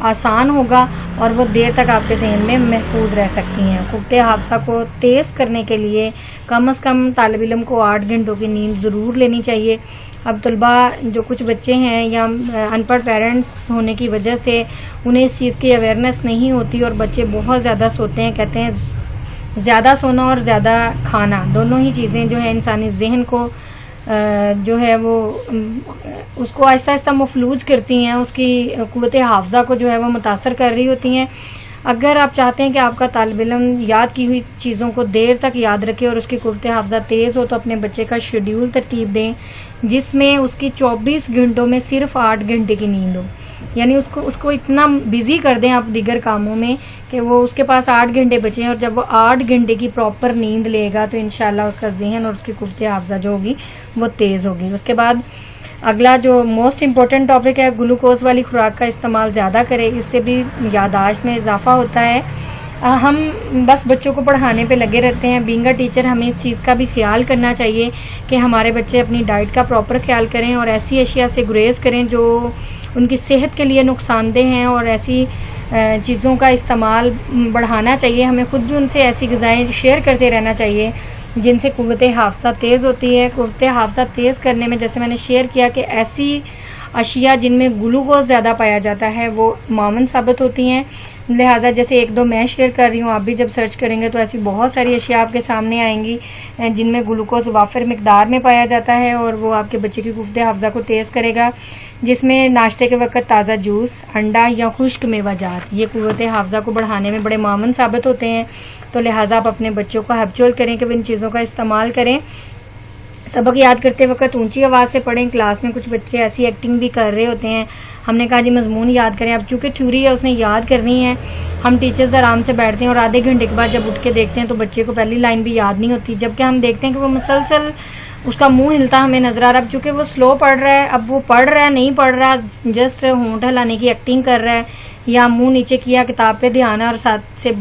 آسان ہوگا اور وہ دیر تک آپ کے ذہن میں محفوظ رہ سکتی ہیں. قوت حافظہ کو تیز کرنے کے لیے کم از کم طالب علم کو 8 گھنٹوں کی نیند ضرور لینی چاہیے. اب طلباء جو کچھ بچے ہیں یا ان پڑھ پیرنٹس ہونے کی وجہ سے انہیں اس چیز کی اویئرنیس نہیں ہوتی اور بچے بہت زیادہ سوتے ہیں. کہتے ہیں زیادہ سونا اور زیادہ کھانا دونوں ہی چیزیں جو ہیں انسانی ذہن کو جو ہے وہ اس کو آہستہ آہستہ مفلوج کرتی ہیں، اس کی قوت حافظہ کو جو ہے وہ متاثر کر رہی ہوتی ہیں. اگر آپ چاہتے ہیں کہ آپ کا طالب علم یاد کی ہوئی چیزوں کو دیر تک یاد رکھے اور اس کی قوت حافظہ تیز ہو تو اپنے بچے کا شیڈیول ترتیب دیں جس میں اس کی 24 گھنٹوں میں صرف 8 گھنٹے کی نیند ہو. یعنی اس کو اتنا بزی کر دیں آپ دیگر کاموں میں کہ وہ اس کے پاس 8 گھنٹے بچیں اور جب وہ 8 گھنٹے کی پراپر نیند لے گا تو انشاءاللہ اس کا ذہن اور اس کی قوت حافظہ جو ہوگی وہ تیز ہوگی. اس کے بعد اگلا جو موسٹ امپورٹنٹ ٹاپک ہے، گلوکوز والی خوراک کا استعمال زیادہ کرے، اس سے بھی یادداشت میں اضافہ ہوتا ہے. ہم بس بچوں کو پڑھانے پہ لگے رہتے ہیں. بینگ اے ٹیچر ہمیں اس چیز کا بھی خیال کرنا چاہیے کہ ہمارے بچے اپنی ڈائٹ کا پراپر خیال کریں اور ایسی اشیاء سے گریز کریں جو ان کی صحت کے لیے نقصان دہ ہیں اور ایسی چیزوں کا استعمال بڑھانا چاہیے. ہمیں خود بھی ان سے ایسی غذائیں شیئر کرتے رہنا چاہیے جن سے قوت حافظہ تیز ہوتی ہے. قوت حافظہ تیز کرنے میں جیسے میں نے شیئر کیا کہ ایسی اشیاء جن میں گلوکوز زیادہ پایا جاتا ہے وہ معاون ثابت ہوتی ہیں. لہٰذا جیسے 1-2 میں شیئر کر رہی ہوں، آپ بھی جب سرچ کریں گے تو ایسی بہت ساری اشیاء آپ کے سامنے آئیں گی جن میں گلوکوز وافر مقدار میں پایا جاتا ہے اور وہ آپ کے بچے کی قوت حافظہ کو تیز کرے گا. جس میں ناشتے کے وقت تازہ جوس، انڈا یا خشک میوہ جات یہ قوت حافظہ کو بڑھانے میں بڑے معاون ثابت ہوتے ہیں. تو لہٰذا آپ اپنے بچوں کو ہیبچول کریں کہ وہ ان چیزوں کا استعمال کریں. سبق یاد کرتے وقت اونچی آواز سے پڑھیں. کلاس میں کچھ بچے ایسی ایکٹنگ بھی کر رہے ہوتے ہیں. ہم نے کہا جی مضمون یاد کریں. اب چونکہ تھیوری ہے اس نے یاد کرنی ہے. ہم ٹیچرز آرام سے بیٹھتے ہیں اور آدھے گھنٹے کے بعد جب اٹھ کے دیکھتے ہیں تو بچے کو پہلی لائن بھی یاد نہیں ہوتی، جبکہ ہم دیکھتے ہیں کہ وہ مسلسل اس کا منہ ہلتا ہمیں نظر آ رہا ہے. اب چونکہ وہ سلو پڑھ رہا ہے، اب وہ پڑھ رہا ہے نہیں پڑھ رہا، جسٹ ہونٹ ہلانے کی ایکٹنگ کر رہا ہے یا منہ نیچے کیا کتاب پہ دھیان ہے اور ساتھ سے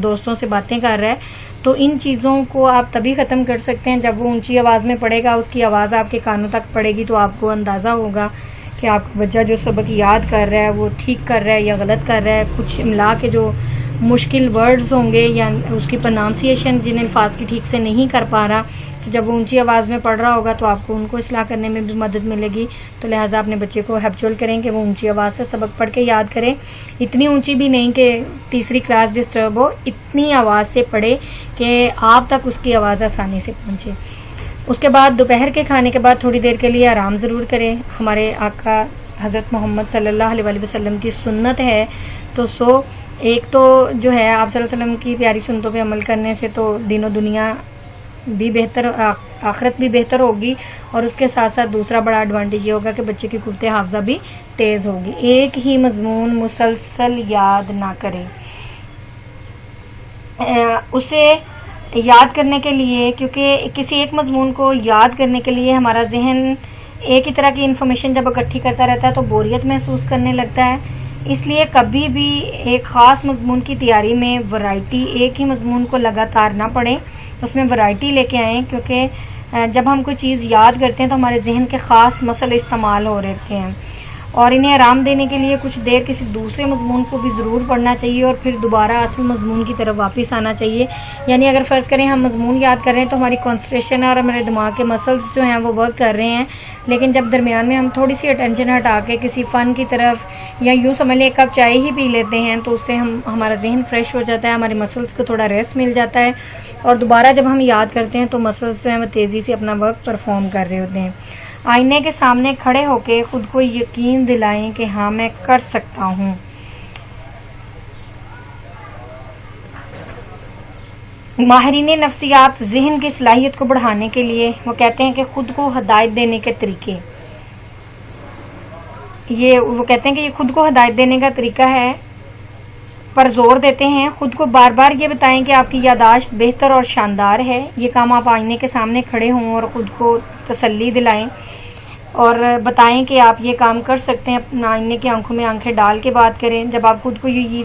دوستوں سے باتیں کر رہا ہے. تو ان چیزوں کو آپ تبھی ختم کر سکتے ہیں جب وہ اونچی آواز میں پڑھے گا، اس کی آواز آپ کے کانوں تک پڑے گی تو آپ کو اندازہ ہوگا کہ آپ کا بچہ جو سبق یاد کر رہا ہے وہ ٹھیک کر رہا ہے یا غلط کر رہا ہے. کچھ املا کے جو مشکل ورڈز ہوں گے یا اس کی پروننسیشن جن الفاظ کی ٹھیک سے نہیں کر پا رہا، تو جب وہ اونچی آواز میں پڑھ رہا ہوگا تو آپ کو ان کو اصلاح کرنے میں بھی مدد ملے گی. تو لہٰذا اپنے بچے کو ہیبچول کریں کہ وہ اونچی آواز سے سبق پڑھ کے یاد کریں. اتنی اونچی بھی نہیں کہ تیسری کلاس ڈسٹرب ہو، اتنی آواز سے پڑھے کہ آپ تک اس کی آواز آسانی سے پہنچے. اس کے بعد دوپہر کے کھانے کے بعد تھوڑی دیر کے لیے آرام ضرور کریں. ہمارے آقا حضرت محمد صلی اللہ علیہ وسلم کی سنت ہے. تو ایک تو جو ہے آپ صلی اللہ علیہ وسلم کی پیاری سنتوں پہ عمل کرنے سے تو دین و دنیا بھی بہتر، آخرت بھی بہتر ہوگی، اور اس کے ساتھ ساتھ دوسرا بڑا ایڈوانٹیج یہ ہوگا کہ بچے کی قوت حافظہ بھی تیز ہوگی. ایک ہی مضمون مسلسل یاد نہ کریں. اسے یاد کرنے کے لیے، کیونکہ کسی ایک مضمون کو یاد کرنے کے لیے ہمارا ذہن ایک ہی طرح کی انفارمیشن جب اکٹھی کرتا رہتا ہے تو بوریت محسوس کرنے لگتا ہے. اس لیے کبھی بھی ایک خاص مضمون کی تیاری میں ورائٹی، ایک ہی مضمون کو لگاتار نہ پڑھیں، اس میں ورائٹی لے کے آئیں. کیونکہ جب ہم کوئی چیز یاد کرتے ہیں تو ہمارے ذہن کے خاص مسئلے استعمال ہو رہتے ہیں، اور انہیں آرام دینے کے لیے کچھ دیر کسی دوسرے مضمون کو بھی ضرور پڑھنا چاہیے اور پھر دوبارہ اصل مضمون کی طرف واپس آنا چاہیے. یعنی اگر فرض کریں ہم مضمون یاد کر رہے ہیں تو ہماری کنسنٹریشن اور ہمارے دماغ کے مسلز جو ہیں وہ ورک کر رہے ہیں، لیکن جب درمیان میں ہم تھوڑی سی اٹینشن ہٹا کے کسی فن کی طرف یا یوں سمجھ لیں ایک کپ چائے ہی پی لیتے ہیں تو اس سے ہمارا ذہن فریش ہو جاتا ہے، ہمارے مسلز کو تھوڑا ریسٹ مل جاتا ہے، اور دوبارہ جب ہم یاد کرتے ہیں تو مسلز جو ہیں وہ تیزی سے اپنا ورک پرفارم کر رہے ہوتے ہیں. آئینے کے سامنے کھڑے ہو کے خود کو یقین دلائیں کہ ہاں میں کر سکتا ہوں. ماہرین نفسیات ذہن کی صلاحیت کو بڑھانے کے لیے وہ کہتے ہیں کہ خود کو ہدایت دینے کے طریقے، وہ کہتے ہیں کہ یہ خود کو ہدایت دینے کا طریقہ ہے پر زور دیتے ہیں. خود کو بار بار یہ بتائیں کہ آپ کی یادداشت بہتر اور شاندار ہے. یہ کام آپ آئینے کے سامنے کھڑے ہوں اور خود کو تسلی دلائیں اور بتائیں کہ آپ یہ کام کر سکتے ہیں. اپنا آئینے کی آنکھوں میں آنکھیں ڈال کے بات کریں. جب آپ خود کو یہ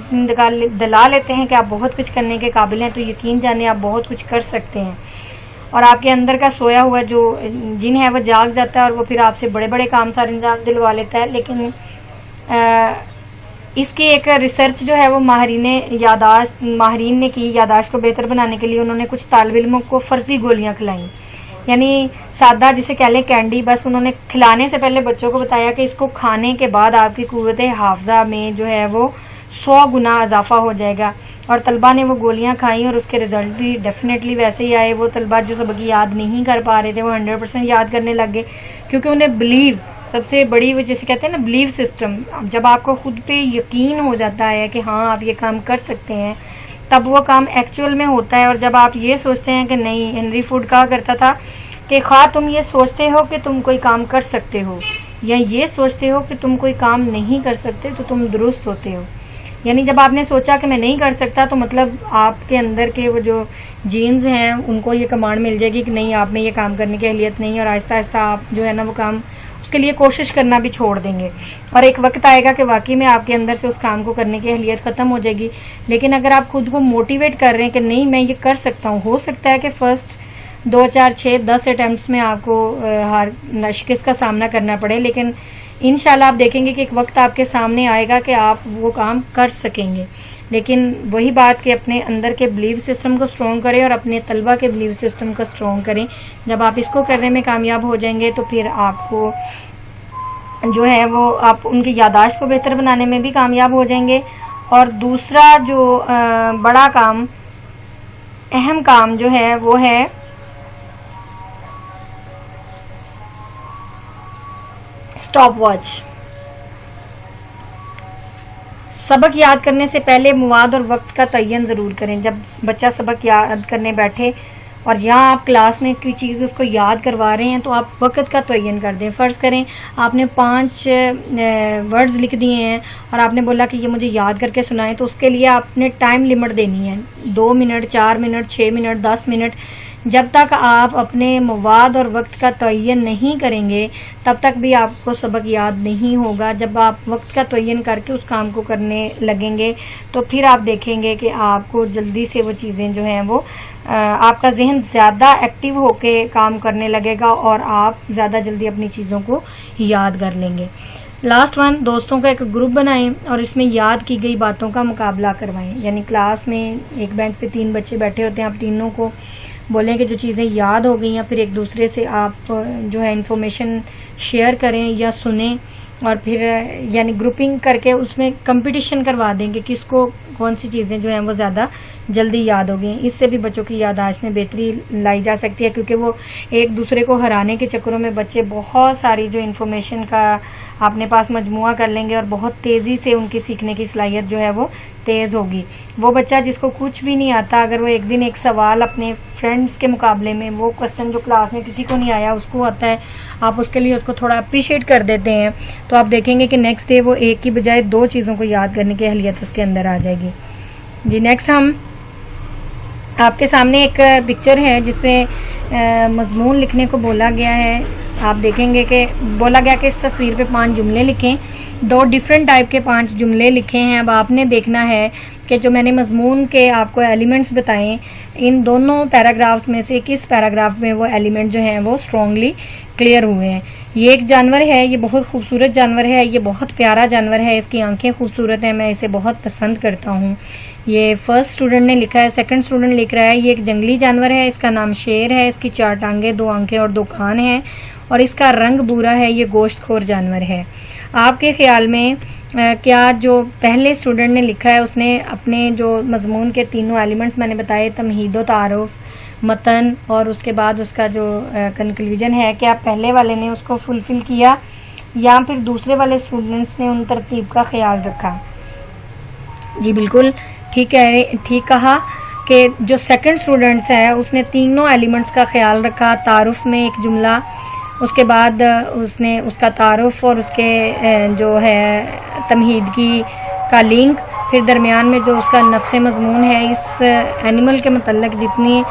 دلا لیتے ہیں کہ آپ بہت کچھ کرنے کے قابل ہیں تو یقین جانیں آپ بہت کچھ کر سکتے ہیں، اور آپ کے اندر کا سویا ہوا جو جن ہے وہ جاگ جاتا ہے اور وہ پھر آپ سے بڑے بڑے کام سارے انجام دلوا لیتا ہے. لیکن اس کی ایک ریسرچ جو ہے وہ ماہرین نے کی یادداشت کو بہتر بنانے کے لیے. انہوں نے کچھ طالب علموں کو فرضی گولیاں کھلائیں، یعنی سادہ جسے کہہ لیں کینڈی. بس انہوں نے کھلانے سے پہلے بچوں کو بتایا کہ اس کو کھانے کے بعد آپ کی قوت حافظہ میں جو ہے وہ 100 گنا اضافہ ہو جائے گا. اور طلبہ نے وہ گولیاں کھائیں اور اس کے رزلٹ بھی ڈیفینیٹلی ویسے ہی آئے. وہ طلبہ جو سبق یاد نہیں کر پا رہے تھے وہ 100% یاد کرنے لگ گئے، کیونکہ انہیں بلیو، سب سے بڑی وہ جسے کہتے ہیں نا بلیو سسٹم، جب آپ کو خود پہ یقین ہو جاتا ہے کہ ہاں آپ یہ کام کر سکتے ہیں تب وہ کام ایکچوئل میں ہوتا ہے. اور جب آپ یہ سوچتے ہیں کہ نہیں، ہنری فورڈ کہا کرتا تھا کہ خواہ تم یہ سوچتے ہو کہ تم کوئی کام کر سکتے ہو یا یہ سوچتے ہو کہ تم کوئی کام نہیں کر سکتے تو تم درست ہوتے ہو. یعنی جب آپ نے سوچا کہ میں نہیں کر سکتا تو مطلب آپ کے اندر کے وہ جو جینز ہیں ان کو یہ کمانڈ مل جائے گی کہ نہیں، آپ میں یہ کام کرنے کی اہلیت نہیں، اور آہستہ آہستہ آپ جو ہے نا وہ کام اس کے لیے کوشش کرنا بھی چھوڑ دیں گے. اور ایک وقت آئے گا کہ واقعی میں آپ کے اندر سے اس کام کو کرنے کی اہلیت ختم ہو جائے گی. لیکن اگر آپ خود کو موٹیویٹ کر رہے ہیں کہ نہیں میں یہ کر سکتا ہوں، ہو سکتا ہے کہ فرسٹ 2 4 6 10 اٹیمپٹس میں آپ کو شکست کا سامنا کرنا پڑے، لیکن انشاءاللہ آپ دیکھیں گے کہ ایک وقت آپ کے سامنے آئے گا کہ آپ وہ کام کر سکیں گے. لیکن وہی بات کہ اپنے اندر کے بلیو سسٹم کو اسٹرانگ کریں اور اپنے طلبہ کے بلیو سسٹم کو اسٹرانگ کریں. جب آپ اس کو کرنے میں کامیاب ہو جائیں گے تو پھر آپ کو جو ہے وہ آپ ان کی یادداشت کو بہتر بنانے میں بھی کامیاب ہو جائیں گے. اور دوسرا جو بڑا کام، اہم کام جو ہے وہ ہے اسٹاپ واچ. سبق یاد کرنے سے پہلے مواد اور وقت کا تعین ضرور کریں. جب بچہ سبق یاد کرنے بیٹھے اور یہاں آپ کلاس میں کوئی چیز اس کو یاد کروا رہے ہیں تو آپ وقت کا تعین کر دیں. فرض کریں آپ نے 5 ورڈز لکھ دیے ہیں اور آپ نے بولا کہ یہ مجھے یاد کر کے سنائیں, تو اس کے لیے آپ نے ٹائم لمٹ دینی ہے, 2 منٹ, 4 منٹ, 6 منٹ, 10 منٹ. جب تک آپ اپنے مواد اور وقت کا تعین نہیں کریں گے تب تک بھی آپ کو سبق یاد نہیں ہوگا. جب آپ وقت کا تعین کر کے اس کام کو کرنے لگیں گے تو پھر آپ دیکھیں گے کہ آپ کو جلدی سے وہ چیزیں جو ہیں وہ آپ کا ذہن زیادہ ایکٹیو ہو کے کام کرنے لگے گا اور آپ زیادہ جلدی اپنی چیزوں کو یاد کر لیں گے. لاسٹ ون, دوستوں کا ایک گروپ بنائیں اور اس میں یاد کی گئی باتوں کا مقابلہ کروائیں. یعنی کلاس میں ایک بینچ پہ 3 بچے بیٹھے ہوتے ہیں, آپ تینوں کو بولیں کہ جو چیزیں یاد ہو گئی ہیں پھر ایک دوسرے سے آپ جو ہے انفارمیشن شیئر کریں یا سنیں, اور پھر یعنی گروپنگ کر کے اس میں کمپٹیشن کروا دیں کہ کس کو کون سی چیزیں جو ہیں وہ زیادہ جلدی یاد ہو گئی. اس سے بھی بچوں کی یادداشت میں بہتری لائی جا سکتی ہے, کیونکہ وہ ایک دوسرے کو ہرانے کے چکروں میں بچے بہت ساری جو انفارمیشن کا اپنے پاس مجموعہ کر لیں گے اور بہت تیزی سے ان کی سیکھنے کی صلاحیت جو ہے وہ تیز ہوگی. وہ بچہ جس کو کچھ بھی نہیں آتا, اگر وہ ایک دن ایک سوال اپنے فرینڈس کے مقابلے میں, وہ کوسچن جو کلاس میں کسی کو نہیں آیا اس کو آتا ہے, آپ اس کے لیے اس کو تھوڑا اپریشیٹ کر دیتے ہیں, تو آپ دیکھیں گے کہ نیکسٹ ڈے وہ ایک کی بجائے 2 چیزوں کو یاد کرنے کی اہلیت اس کے اندر آ جائے گی. جی نیکسٹ ہم آپ کے سامنے ایک پکچر ہے جس میں مضمون لکھنے کو بولا گیا ہے. آپ دیکھیں گے کہ بولا گیا کہ اس تصویر پہ 5 جملے لکھیں, 2 ڈیفرنٹ ٹائپ کے 5 جملے لکھے ہیں. اب آپ نے دیکھنا ہے کہ جو میں نے مضمون کے آپ کو ایلیمنٹس بتائیں, ان دونوں پیراگرافس میں سے کس پیراگراف میں وہ ایلیمنٹ جو ہیں وہ اسٹرانگلی کلیئر ہوئے ہیں. یہ ایک جانور ہے, یہ بہت خوبصورت جانور ہے, یہ بہت پیارا جانور ہے, اس کی آنکھیں خوبصورت ہیں, میں اسے بہت پسند کرتا ہوں. یہ فرسٹ اسٹوڈنٹ نے لکھا ہے. سیکنڈ اسٹوڈنٹ لکھ رہا ہے یہ ایک جنگلی جانور ہے, اس کا نام شیر ہے, اس کی 4 ٹانگیں, 2 آنکھیں اور 2 کان ہیں, اور اس کا رنگ بھورا ہے, یہ گوشت خور جانور ہے. آپ کے خیال میں کیا جو پہلے اسٹوڈنٹ نے لکھا ہے اس نے اپنے جو مضمون کے تینوں ایلیمنٹس میں نے بتائے, تمہید و تعارف, متن اور اس کے بعد اس کا جو کنکلوژن ہے, کیا پہلے والے نے اس کو فلفل کیا یا پھر دوسرے والے اسٹوڈنٹس نے ان ترتیب کا خیال رکھا؟ جی بالکل ٹھیک کہا کہ جو سیکنڈ اسٹوڈنٹس ہے اس نے تینوں ایلیمنٹس کا خیال رکھا. تعارف میں ایک جملہ, اس کے بعد اس نے اس کا تعارف اور اس کے جو ہے تمہید کی کا لنک, پھر درمیان میں جو اس کا نفس مضمون ہے, اس اینیمل کے متعلق جتنی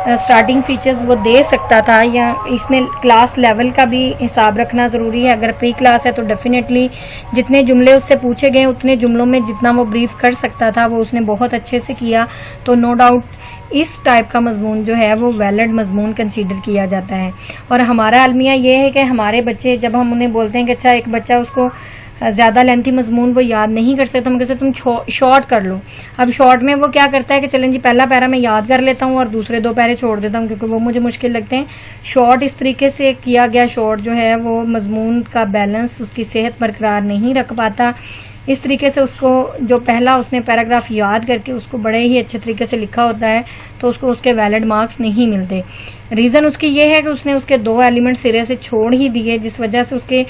سٹارٹنگ فیچرز وہ دے سکتا تھا, یا اس میں کلاس لیول کا بھی حساب رکھنا ضروری ہے. اگر پری کلاس ہے تو ڈیفینیٹلی جتنے جملے اس سے پوچھے گئے اتنے جملوں میں جتنا وہ بریف کر سکتا تھا وہ اس نے بہت اچھے سے کیا, تو نو ڈاؤٹ اس ٹائپ کا مضمون جو ہے وہ ویلڈ مضمون کنسیڈر کیا جاتا ہے. اور ہمارا المیہ یہ ہے کہ ہمارے بچے جب ہم انہیں بولتے ہیں کہ اچھا ایک بچہ اس کو زیادہ لینتھی مضمون وہ یاد نہیں کر سکتے, ہم کہتے ہیں تم شارٹ کر لو. اب شارٹ میں وہ کیا کرتا ہے کہ چلیں جی پہلا پیرا میں یاد کر لیتا ہوں اور دوسرے 2 پیرے چھوڑ دیتا ہوں کیونکہ وہ مجھے مشکل لگتے ہیں. شارٹ اس طریقے سے کیا گیا شارٹ جو ہے وہ مضمون کا بیلنس, اس کی صحت برقرار نہیں رکھ پاتا. اس طریقے سے اس کو جو پہلا اس نے پیراگراف یاد کر کے اس کو بڑے ہی اچھے طریقے سے لکھا ہوتا ہے تو اس کو اس کے ویلڈ مارکس نہیں ملتے. ریزن اس کی یہ ہے کہ اس نے اس کے 2 ایلیمنٹ سرے سے چھوڑ ہی دیے, جس وجہ سے اس کے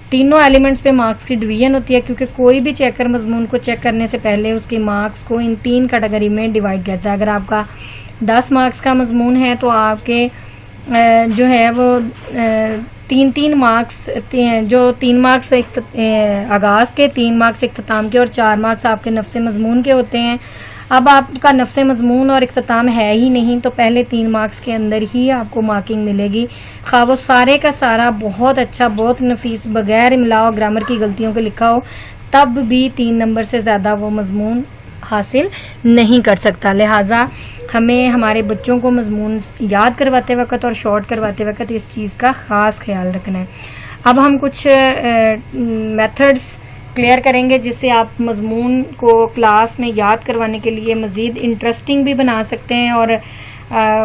تینوں ایلیمنٹس پہ مارکس کی ڈویژن ہوتی ہے, کیونکہ کوئی بھی چیکر مضمون کو چیک کرنے سے پہلے اس کے مارکس کو ان 3 کیٹیگری میں ڈیوائڈ کرتا ہے. اگر آپ کا 10 مارکس کا مضمون ہے تو آپ کے جو ہے وہ 3 مارکس, جو 3 مارکس آغاز کے, 3 مارکس اختتام کے اور 4 مارکس آپ کے نفس مضمون کے ہوتے ہیں. اب آپ کا نفس مضمون اور اختتام ہے ہی نہیں تو پہلے 3 مارکس کے اندر ہی آپ کو مارکنگ ملے گی, خواہ وہ سارے کا سارا بہت اچھا, بہت نفیس, بغیر املاء و گرامر کی غلطیوں کے لکھا ہو, تب بھی 3 نمبر سے زیادہ وہ مضمون حاصل نہیں کر سکتا. لہٰذا ہمیں ہمارے بچوں کو مضمون یاد کرواتے وقت اور شارٹ کرواتے وقت اس چیز کا خاص خیال رکھنا ہے. اب ہم کچھ میتھڈس کلیئر کریں گے جس سے آپ مضمون کو کلاس میں یاد کروانے کے لیے مزید انٹرسٹنگ بھی بنا سکتے ہیں, اور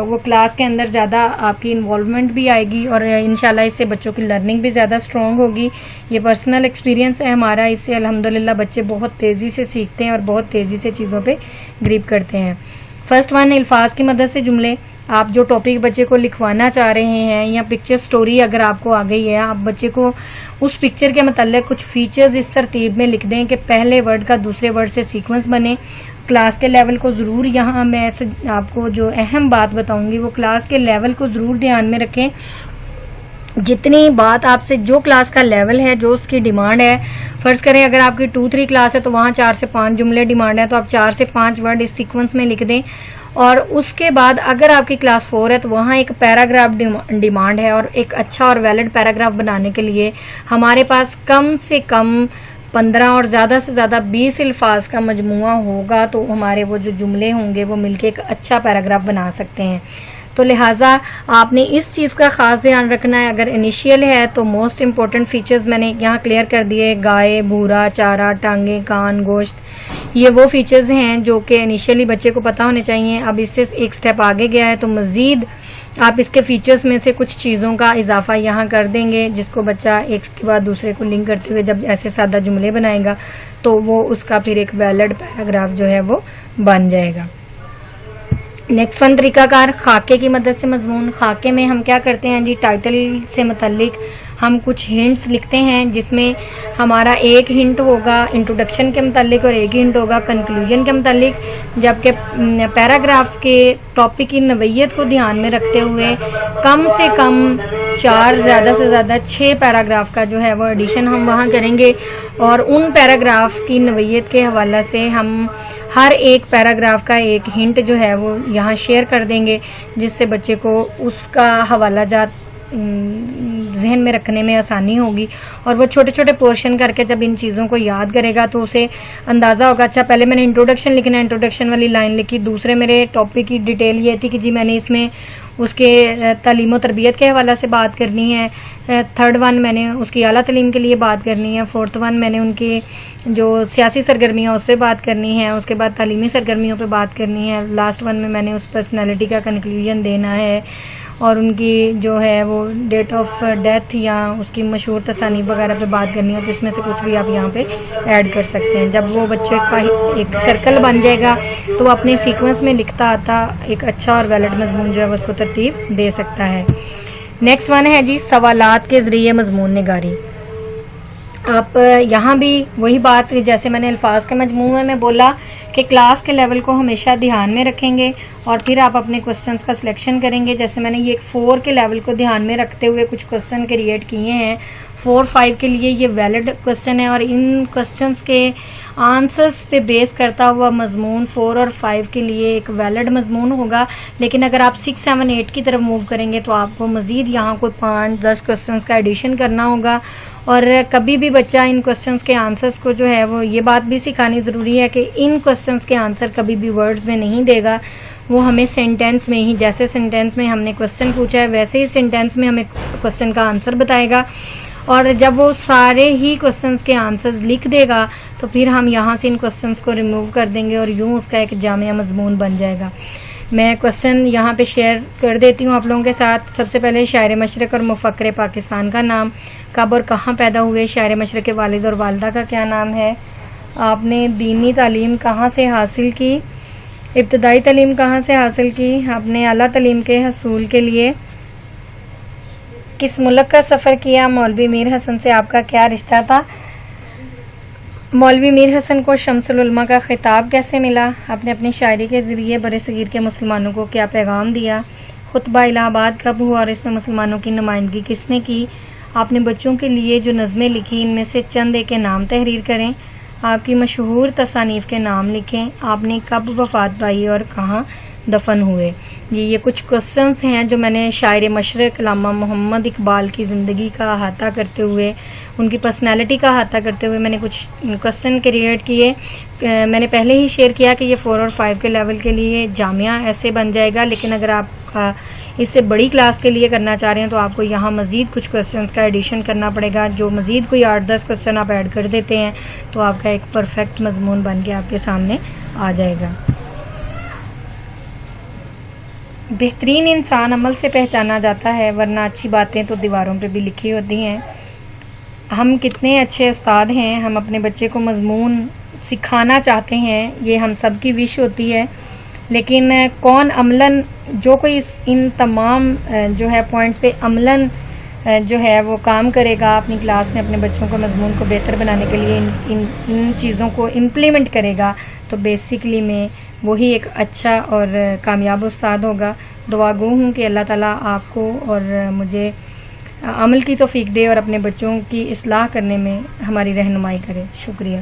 وہ کلاس کے اندر زیادہ آپ کی انوالومنٹ بھی آئے گی, اور انشاءاللہ اس سے بچوں کی لرننگ بھی زیادہ اسٹرانگ ہوگی. یہ پرسنل ایکسپیرینس ہے ہمارا, اس سے الحمدللہ بچے بہت تیزی سے سیکھتے ہیں اور بہت تیزی سے چیزوں پہ گریپ کرتے ہیں. فرسٹ ون, الفاظ کی مدد سے جملے. آپ جو ٹاپک بچے کو لکھوانا چاہ رہے ہیں یا پکچر سٹوری اگر آپ کو آ گئی ہے، آپ بچے کو اس پکچر کے متعلق کچھ فیچرز اس ترتیب میں لکھ دیں کہ پہلے ورڈ کا دوسرے ورڈ سے سیکوینس بنے. کلاس کے لیول کو ضرور، یہاں میں آپ کو جو اہم بات بتاؤں گی وہ کلاس کے لیول کو ضرور دھیان میں رکھیں. جتنی بات آپ سے جو کلاس کا لیول ہے، جو اس کی ڈیمانڈ ہے، فرض کریں اگر آپ کی 2-3 کلاس ہے تو وہاں 4 سے 5 جملے ڈیمانڈ ہے، تو آپ 4 سے 5 ورڈ اس سیکوینس میں لکھ دیں. اور اس کے بعد اگر آپ کی کلاس 4 ہے تو وہاں ایک پیراگراف ڈیمانڈ ہے، اور ایک اچھا اور ویلڈ پیراگراف بنانے کے لیے ہمارے پاس کم سے کم 15 اور زیادہ سے زیادہ 20 الفاظ کا مجموعہ ہوگا تو ہمارے وہ جو جملے ہوں گے وہ مل کے ایک اچھا پیراگراف بنا سکتے ہیں. تو لہٰذا آپ نے اس چیز کا خاص دھیان رکھنا ہے. اگر انیشیل ہے تو موسٹ امپورٹنٹ فیچرز میں نے یہاں کلیئر کر دیے: گائے، بھورا، چارہ، ٹانگیں، کان، گوشت. یہ وہ فیچرز ہیں جو کہ انیشیلی بچے کو پتہ ہونے چاہیے. اب اس سے ایک سٹیپ آگے گیا ہے تو مزید آپ اس کے فیچرز میں سے کچھ چیزوں کا اضافہ یہاں کر دیں گے، جس کو بچہ ایک کے بعد دوسرے کو لنک کرتے ہوئے جب ایسے سادہ جملے بنائے گا تو وہ اس کا پھر ایک ویلڈ پیراگراف جو ہے وہ بن جائے گا. نیکسٹ ون طریقہ کار خاکے کی مدد سے مضمون. خاکے میں ہم کیا کرتے ہیں جی، ٹائٹل سے متعلق ہم کچھ ہنٹس لکھتے ہیں، جس میں ہمارا ایک ہنٹ ہوگا انٹروڈکشن کے متعلق اور ایک ہنٹ ہوگا کنکلوژن کے متعلق، جبکہ پیراگراف کے ٹاپک کی نوعیت کو دھیان میں رکھتے ہوئے کم سے کم 4 زیادہ سے زیادہ 6 پیراگراف کا جو ہے وہ ایڈیشن ہم وہاں کریں گے. اور ان پیراگراف کی نوعیت کے حوالے سے ہم ہر ایک پیراگراف کا ایک ہنٹ جو ہے وہ یہاں شیئر کر دیں گے، جس سے بچے کو اس کا حوالہ جات ذہن میں رکھنے میں آسانی ہوگی. اور وہ چھوٹے چھوٹے پورشن کر کے جب ان چیزوں کو یاد کرے گا تو اسے اندازہ ہوگا، اچھا پہلے میں نے انٹروڈکشن لکھنا ہے، انٹروڈکشن والی لائن لکھی. دوسرے میرے ٹاپک کی ڈیٹیل یہ تھی کہ جی میں نے اس میں اس کے تعلیم و تربیت کے حوالے سے بات کرنی ہے. 3rd ون میں نے اس کی اعلیٰ تعلیم کے لیے بات کرنی ہے. 4th ون میں نے ان کی جو سیاسی سرگرمیاں اس پہ بات کرنی ہے. اس کے بعد تعلیمی سرگرمیوں پہ بات کرنی ہے. لاسٹ ون میں نے اس پرسنالٹی کا کنکلوژن دینا ہے، اور ان کی جو ہے وہ ڈیٹ آف ڈیتھ یا اس کی مشہور تصانیف وغیرہ پہ بات کرنی ہے، جس میں سے کچھ بھی آپ یہاں پہ ایڈ کر سکتے ہیں. جب وہ بچے کا ایک سرکل بن جائے گا تو وہ اپنے سیکوینس میں لکھتا آتا ایک اچھا اور ویلڈ مضمون جو ہے اس کو ترتیب دے سکتا ہے. نیکسٹ ون ہے جی سوالات کے ذریعے مضمون نگاری. آپ یہاں بھی وہی بات جیسے میں نے الفاظ کے مجموعے میں بولا کہ کلاس کے لیول کو ہمیشہ دھیان میں رکھیں گے اور پھر آپ اپنے کوسچنس کا سلیکشن کریں گے. جیسے میں نے یہ 4 کے لیول کو دھیان میں رکھتے ہوئے کچھ کوسچن کریٹ کیے ہیں. 4-5 کے لیے یہ ویلڈ کوسچن ہے، اور ان کوسچنس کے آنسرس پہ بیس کرتا ہوا مضمون 4 اور 5 کے لیے ایک ویلڈ مضمون ہوگا. لیکن اگر آپ 6, 7, 8 کی طرف موو کریں گے تو آپ کو مزید یہاں کوئی 5-10 کوسچنس کا ایڈیشن کرنا ہوگا. اور کبھی بھی بچہ ان کوسچنس کے آنسرس کو جو ہے وہ یہ بات بھی سکھانی ضروری ہے کہ ان کوسچنس کے آنسر کبھی بھی ورڈز میں نہیں دے گا، وہ ہمیں سینٹینس میں ہی، جیسے سینٹینس میں ہم نے کوسچن پوچھا ہے ویسے ہی سینٹینس میں ہمیں کوسچن کا آنسر بتائے گا. اور جب وہ سارے ہی کوسچنس کے آنسرز لکھ دے گا تو پھر ہم یہاں سے ان کوسچنس کو ریموو کر دیں گے اور یوں اس کا ایک جامع مضمون بن جائے گا. میں کوسچن یہاں پہ شیئر کر دیتی ہوں آپ لوگوں کے ساتھ. سب سے پہلے شاعر مشرق اور مفکر پاکستان کا نام، کب اور کہاں پیدا ہوئے، شاعر مشرق کے والد اور والدہ کا کیا نام ہے، آپ نے دینی تعلیم کہاں سے حاصل کی، ابتدائی تعلیم کہاں سے حاصل کی، آپ نے اعلیٰ تعلیم کے حصول کے لیے کس ملک کا سفر کیا، مولوی میر حسن سے آپ کا کیا رشتہ تھا، مولوی میر حسن کو شمس العلماء کا خطاب کیسے ملا، آپ نے اپنی شاعری کے ذریعے برِ صغیر کے مسلمانوں کو کیا پیغام دیا، خطبہ الہ آباد کب ہوا اور اس میں مسلمانوں کی نمائندگی کس نے کی، آپ نے بچوں کے لیے جو نظمیں لکھی ان میں سے چند ایک کے نام تحریر کریں، آپ کی مشہور تصانیف کے نام لکھیں، آپ نے کب وفات پائی اور کہاں دفن ہوئے. جی یہ کچھ کوسچنس ہیں جو میں نے شاعر مشرق علامہ محمد اقبال کی زندگی کا احاطہ کرتے ہوئے، ان کی پرسنالٹی کا احاطہ کرتے ہوئے میں نے کچھ کوسچن کریٹ کیے. میں نے پہلے ہی شیئر کیا کہ یہ 4 اور 5 کے لیول کے لیے جامعہ ایسے بن جائے گا، لیکن اگر آپ اس سے بڑی کلاس کے لیے کرنا چاہ رہے ہیں تو آپ کو یہاں مزید کچھ کوسچنس کا ایڈیشن کرنا پڑے گا. جو مزید کوئی 8-10 کوسچن آپ ایڈ کر دیتے ہیں تو آپ کا ایک پرفیکٹ مضمون بن کے آپ کے سامنے آ جائے گا. بہترین انسان عمل سے پہچانا جاتا ہے، ورنہ اچھی باتیں تو دیواروں پہ بھی لکھی ہوتی ہیں. ہم کتنے اچھے استاد ہیں، ہم اپنے بچے کو مضمون سکھانا چاہتے ہیں، یہ ہم سب کی وش ہوتی ہے، لیکن کون عملاً جو کوئی ان تمام جو ہے پوائنٹس پہ عملاً جو ہے وہ کام کرے گا اپنی کلاس میں اپنے بچوں کو مضمون کو بہتر بنانے کے لیے ان چیزوں کو امپلیمنٹ کرے گا تو بیسکلی میں وہی ایک اچھا اور کامیاب استاد ہوگا. دعا گو ہوں کہ اللہ تعالیٰ آپ کو اور مجھے عمل کی توفیق دے اور اپنے بچوں کی اصلاح کرنے میں ہماری رہنمائی کرے. شکریہ.